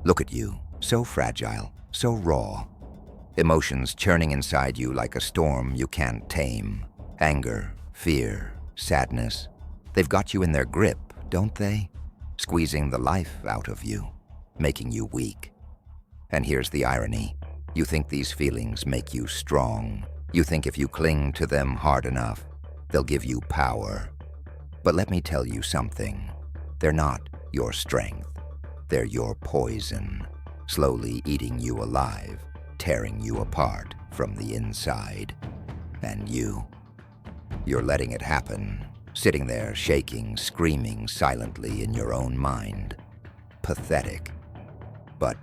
Look at you, so fragile, so raw. Emotions churning inside you like a storm you can't tame. Anger, fear, sadness. They've got you in their grip, don't they? Squeezing the life out of you, making you weak. And here's the irony. You think these feelings make you strong. You think if you cling to them hard enough, they'll give you power. But let me tell you something. They're not your strength. They're your poison, slowly eating you alive, tearing you apart from the inside. And you're letting it happen, sitting there shaking, screaming silently in your own mind. Pathetic. But,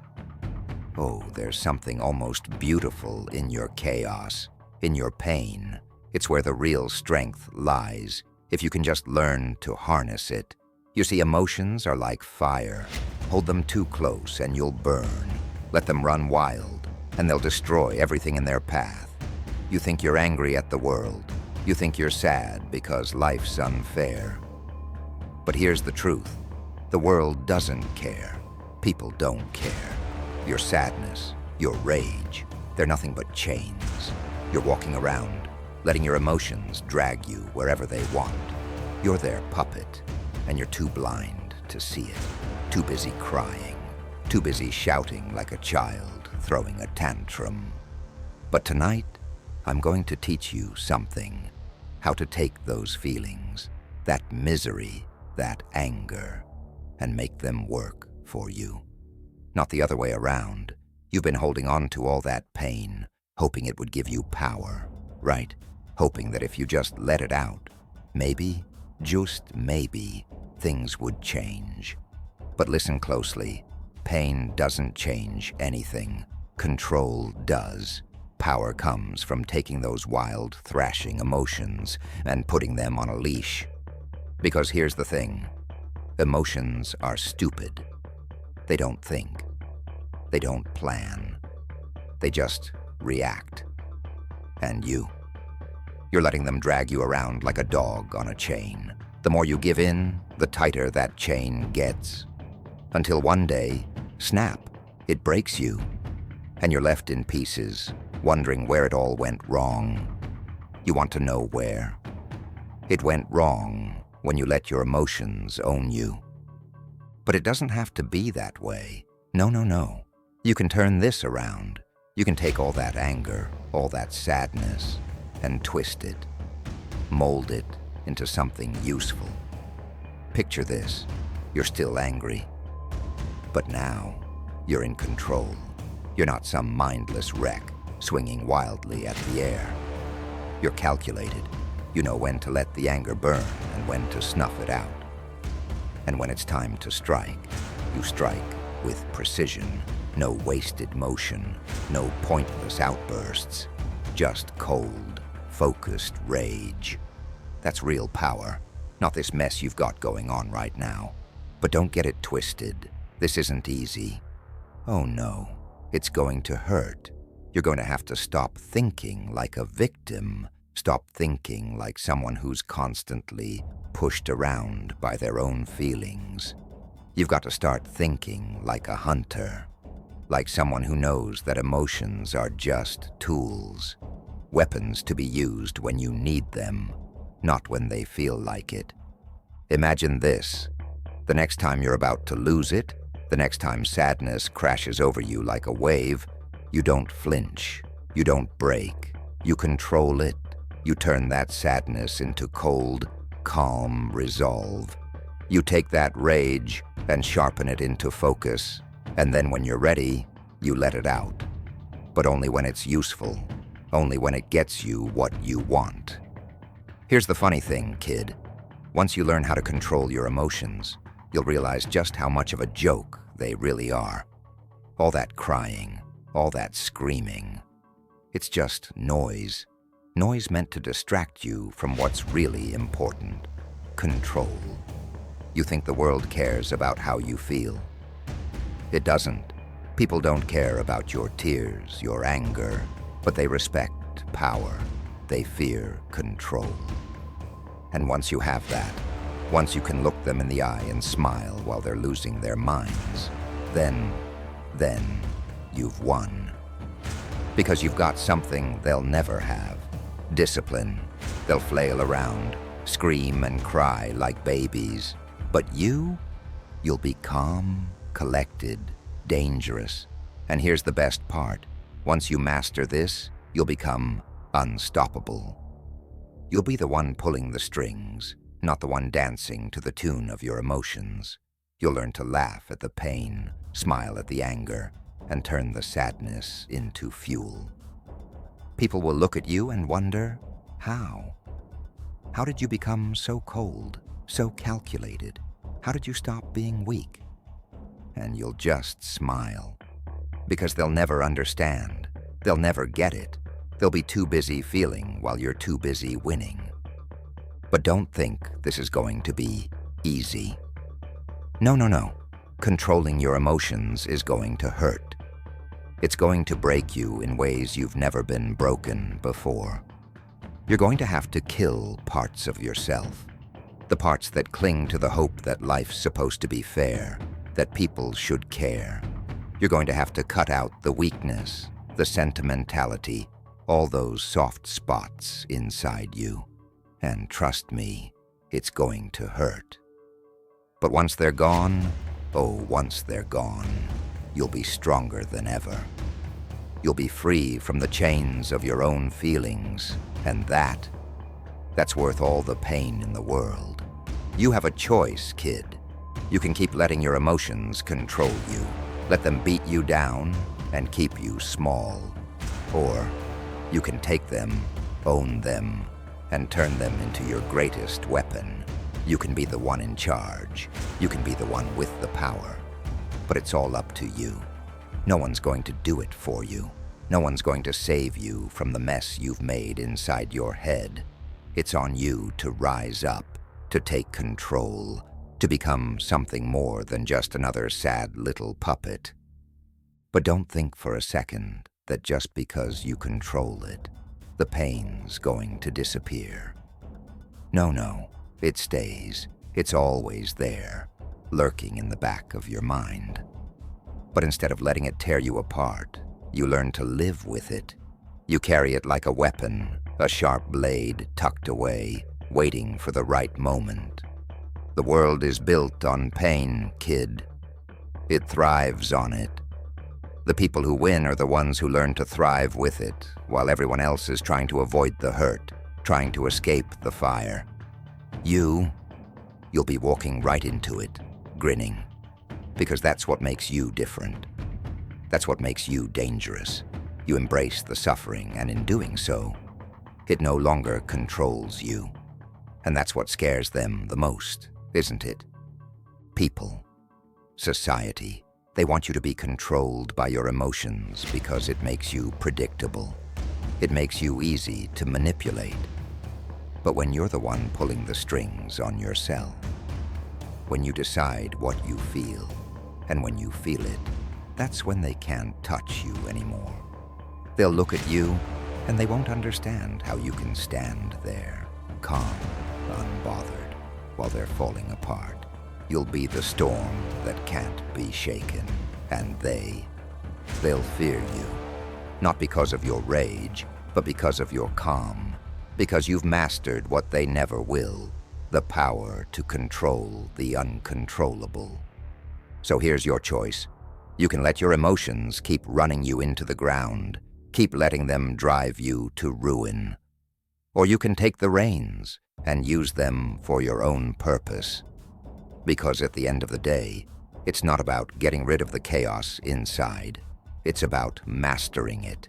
oh, there's something almost beautiful in your chaos, in your pain. It's where the real strength lies, if you can just learn to harness it. You see, emotions are like fire. Hold them too close and you'll burn. Let them run wild, and they'll destroy everything in their path. You think you're angry at the world. You think you're sad because life's unfair. But here's the truth. The world doesn't care. People don't care. Your sadness, your rage, they're nothing but chains. You're walking around, letting your emotions drag you wherever they want. You're their puppet, and you're too blind to see it. Too busy crying, too busy shouting like a child, throwing a tantrum. But tonight, I'm going to teach you something. How to take those feelings, that misery, that anger, and make them work for you. Not the other way around. You've been holding on to all that pain, hoping it would give you power, right? Hoping that if you just let it out, maybe, just maybe, things would change. But listen closely. Pain doesn't change anything. Control does. Power comes from taking those wild, thrashing emotions and putting them on a leash. Because here's the thing. Emotions are stupid. They don't think. They don't plan. They just react. And you're letting them drag you around like a dog on a chain. The more you give in, the tighter that chain gets. Until one day, snap, it breaks you. And you're left in pieces, wondering where it all went wrong. You want to know where. It went wrong when you let your emotions own you. But it doesn't have to be that way. No. You can turn this around. You can take all that anger, all that sadness, and twist it, mold it into something useful. Picture this. You're still angry. But now, you're in control. You're not some mindless wreck swinging wildly at the air. You're calculated. You know when to let the anger burn and when to snuff it out. And when it's time to strike, you strike with precision. No wasted motion, no pointless outbursts. Just cold, focused rage. That's real power, not this mess you've got going on right now. But don't get it twisted. This isn't easy. Oh no, it's going to hurt. You're going to have to stop thinking like a victim. Stop thinking like someone who's constantly pushed around by their own feelings. You've got to start thinking like a hunter. Like someone who knows that emotions are just tools. Weapons to be used when you need them, not when they feel like it. Imagine this. The next time you're about to lose it, the next time sadness crashes over you like a wave, you don't flinch, you don't break, you control it, you turn that sadness into cold, calm resolve. You take that rage and sharpen it into focus, and then when you're ready, you let it out. But only when it's useful, only when it gets you what you want. Here's the funny thing, kid. Once you learn how to control your emotions, you'll realize just how much of a joke they really are. All that crying, all that screaming. It's just noise. Noise meant to distract you from what's really important. Control. You think the world cares about how you feel. It doesn't. People don't care about your tears, your anger, but they respect power. They fear control. And once you have that, once you can look them in the eye and smile while they're losing their minds, then then you've won. Because you've got something they'll never have. Discipline. They'll flail around, scream and cry like babies. But you'll be calm, collected, dangerous. And here's the best part. Once you master this, you'll become unstoppable. You'll be the one pulling the strings, not the one dancing to the tune of your emotions. You'll learn to laugh at the pain, smile at the anger, and turn the sadness into fuel. People will look at you and wonder, how? How did you become so cold, so calculated? How did you stop being weak? And you'll just smile. Because they'll never understand. They'll never get it. They'll be too busy feeling while you're too busy winning. But don't think this is going to be easy. No. Controlling your emotions is going to hurt. It's going to break you in ways you've never been broken before. You're going to have to kill parts of yourself. The parts that cling to the hope that life's supposed to be fair, that people should care. You're going to have to cut out the weakness, the sentimentality, all those soft spots inside you. And trust me, it's going to hurt. But once they're gone, once they're gone, you'll be stronger than ever. You'll be free from the chains of your own feelings, and that's worth all the pain in the world. You have a choice, kid. You can keep letting your emotions control you, let them beat you down and keep you small. Or you can take them, own them, and turn them into your greatest weapon. You can be the one in charge. You can be the one with the power. But it's all up to you. No one's going to do it for you. No one's going to save you from the mess you've made inside your head. It's on you to rise up, to take control, to become something more than just another sad little puppet. But don't think for a second that just because you control it, the pain's going to disappear. No, it stays. It's always there, lurking in the back of your mind. But instead of letting it tear you apart, you learn to live with it. You carry it like a weapon, a sharp blade tucked away, waiting for the right moment. The world is built on pain, kid. It thrives on it. The people who win are the ones who learn to thrive with it, while everyone else is trying to avoid the hurt, trying to escape the fire. You'll be walking right into it, grinning, because that's what makes you different. That's what makes you dangerous. You embrace the suffering, and in doing so, it no longer controls you. And that's what scares them the most, isn't it? People, society, they want you to be controlled by your emotions because it makes you predictable. It makes you easy to manipulate. But when you're the one pulling the strings on yourself, when you decide what you feel, and when you feel it, that's when they can't touch you anymore. They'll look at you, and they won't understand how you can stand there, calm, unbothered, while they're falling apart. You'll be the storm that can't be shaken, and they'll fear you. Not because of your rage, but because of your calm. Because you've mastered what they never will, the power to control the uncontrollable. So here's your choice. You can let your emotions keep running you into the ground, keep letting them drive you to ruin. Or you can take the reins and use them for your own purpose. Because at the end of the day, it's not about getting rid of the chaos inside. It's about mastering it.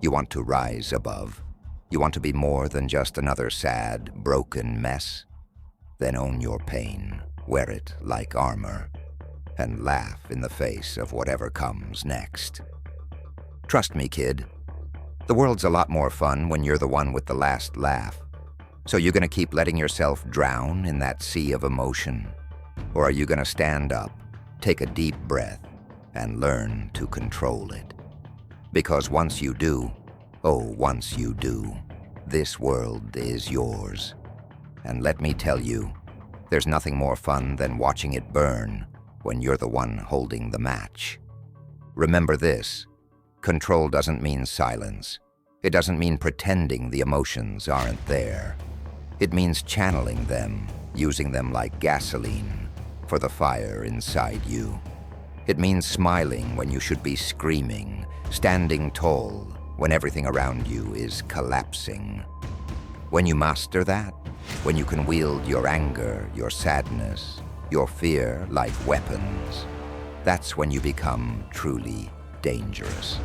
You want to rise above. You want to be more than just another sad, broken mess. Then own your pain, wear it like armor, and laugh in the face of whatever comes next. Trust me, kid. The world's a lot more fun when you're the one with the last laugh. So you gonna keep letting yourself drown in that sea of emotion? Or are you gonna stand up, take a deep breath, and learn to control it? Because once you do, this world is yours. And let me tell you, there's nothing more fun than watching it burn when you're the one holding the match. Remember this: control doesn't mean silence. It doesn't mean pretending the emotions aren't there. It means channeling them, using them like gasoline for the fire inside you. It means smiling when you should be screaming, standing tall when everything around you is collapsing. When you master that, when you can wield your anger, your sadness, your fear like weapons, that's when you become truly dangerous.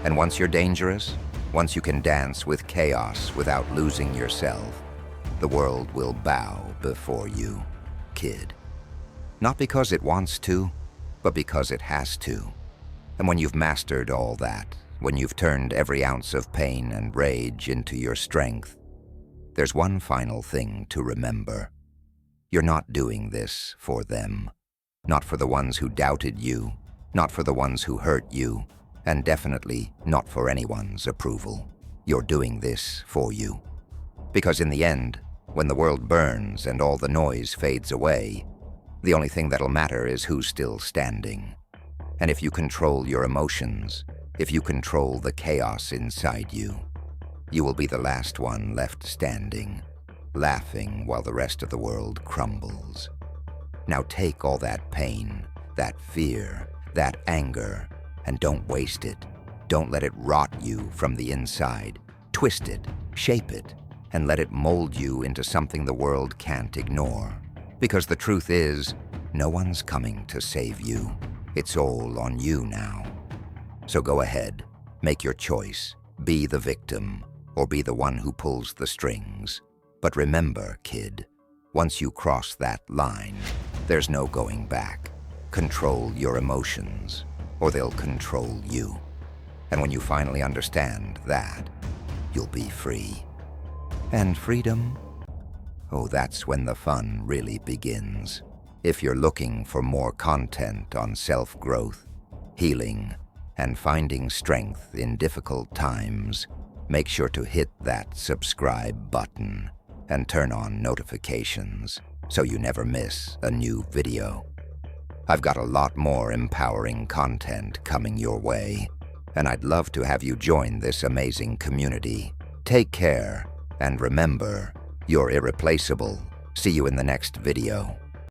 And once you're dangerous, once you can dance with chaos without losing yourself, the world will bow before you, kid. Not because it wants to, but because it has to. And when you've mastered all that, when you've turned every ounce of pain and rage into your strength, there's one final thing to remember. You're not doing this for them. Not for the ones who doubted you, not for the ones who hurt you, and definitely not for anyone's approval. You're doing this for you. Because in the end, when the world burns and all the noise fades away, the only thing that'll matter is who's still standing. And if you control your emotions, if you control the chaos inside you, you will be the last one left standing, laughing while the rest of the world crumbles. Now take all that pain, that fear, that anger, and don't waste it. Don't let it rot you from the inside. Twist it, shape it, and let it mold you into something the world can't ignore. Because the truth is, no one's coming to save you. It's all on you now. So go ahead, make your choice. Be the victim, or be the one who pulls the strings. But remember, kid, once you cross that line, there's no going back. Control your emotions, or they'll control you. And when you finally understand that, you'll be free. And freedom? Oh, that's when the fun really begins. If you're looking for more content on self-growth, healing, and finding strength in difficult times, make sure to hit that subscribe button and turn on notifications so you never miss a new video. I've got a lot more empowering content coming your way, and I'd love to have you join this amazing community. Take care, and remember, you're irreplaceable. See you in the next video.